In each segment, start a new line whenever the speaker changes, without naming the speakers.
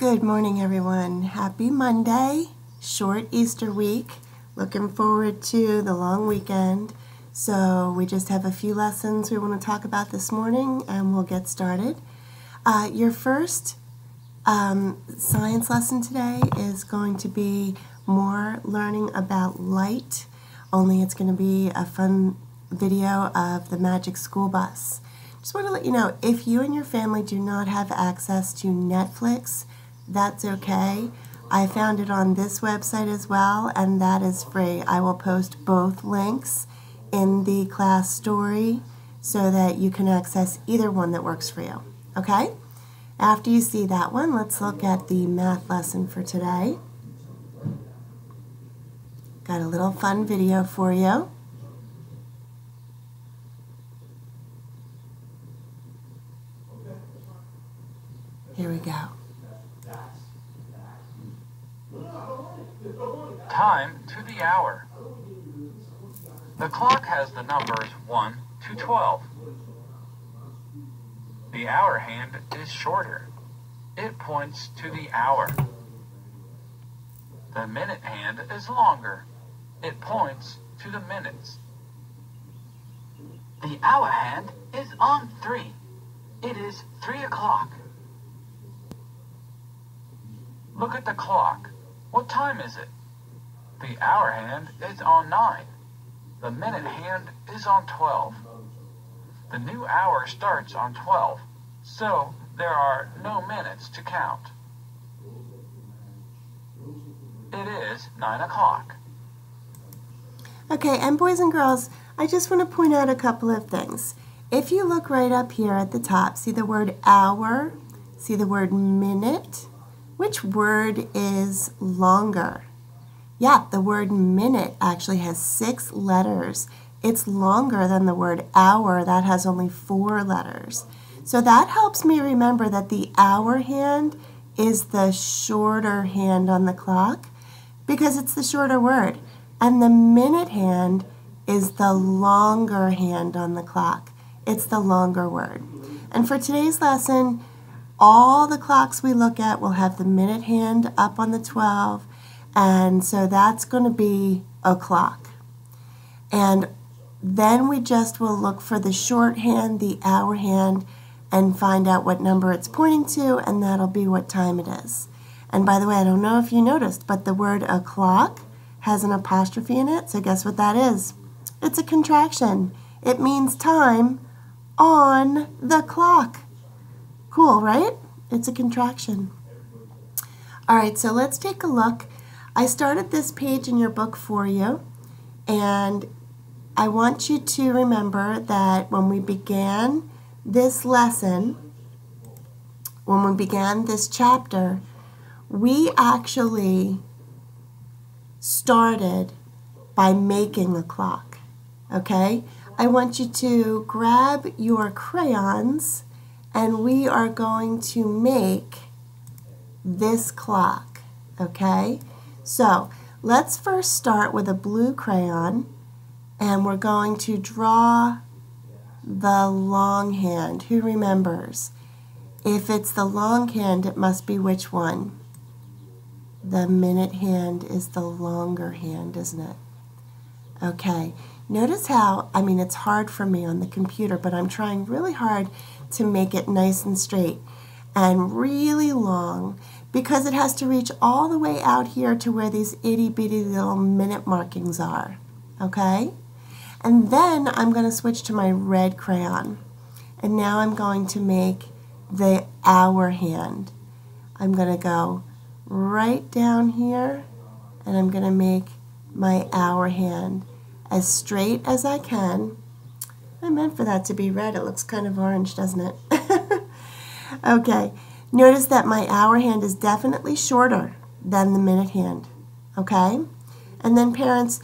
Good morning, everyone. Happy Monday, short Easter week. Looking forward to the long weekend. So we just have a few lessons we want to talk about this morning and we'll get started. Your first science lesson today is going to be more learning about light, only it's going to be a fun video of the magic school bus. Just want to let you know, if you and your family do not have access to Netflix, that's okay. I found it on this website as well, and that is free. I will post both links in the class story so that you can access either one that works for you. Okay? After you see that one, let's look at the math lesson for today. Got a little fun video for you. Here we go.
Time to the hour. The clock has the numbers 1 to 12. The hour hand is shorter. It points to the hour. The minute hand is longer. It points to the minutes. The hour hand is on 3. It is 3 o'clock. Look at the clock. What time is it? The hour hand is on 9. The minute hand is on 12. The new hour starts on 12, so there are no minutes to count. It is 9 o'clock.
Okay, and boys and girls, I just want to point out a couple of things. If you look right up here at the top, see the word hour, see the word minute. Which word is longer? Yeah, the word minute actually has 6 letters. It's longer than the word hour that has only 4 letters. So that helps me remember that the hour hand is the shorter hand on the clock because it's the shorter word. And the minute hand is the longer hand on the clock. It's the longer word. And for today's lesson, all the clocks we look at will have the minute hand up on the 12, and so that's going to be o'clock. And then we just will look for the short hand, the hour hand, and find out what number it's pointing to, and that'll be what time it is. And by the way, I don't know if you noticed, but the word o'clock has an apostrophe in it, so guess what that is? It's a contraction. It means time on the clock. Cool, right? It's a contraction. All right, so let's take a look. I started this page in your book for you, and I want you to remember that when we began this lesson, when we began this chapter, we actually started by making a clock, okay? I want you to grab your crayons and we are going to make this clock, okay? So let's first start with a blue crayon and we're going to draw the long hand. Who remembers? If it's the long hand, it must be which one? The minute hand is the longer hand, isn't it? Okay. Notice how, it's hard for me on the computer, but I'm trying really hard to make it nice and straight and really long because it has to reach all the way out here to where these itty-bitty little minute markings are, okay? And then I'm going to switch to my red crayon, and now I'm going to make the hour hand. I'm going to go right down here, and I'm going to make my hour hand as straight as I can. I meant for that to be red. It looks kind of orange, doesn't it? Okay. Notice that my hour hand is definitely shorter than the minute hand. Okay? And then parents,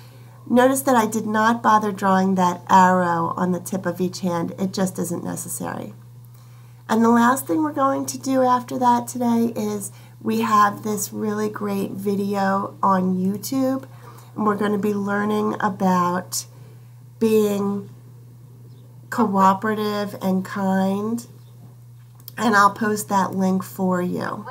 notice that I did not bother drawing that arrow on the tip of each hand. It just isn't necessary. And the last thing we're going to do after that today is we have this really great video on YouTube. And we're going to be learning about being cooperative and kind, and I'll post that link for you.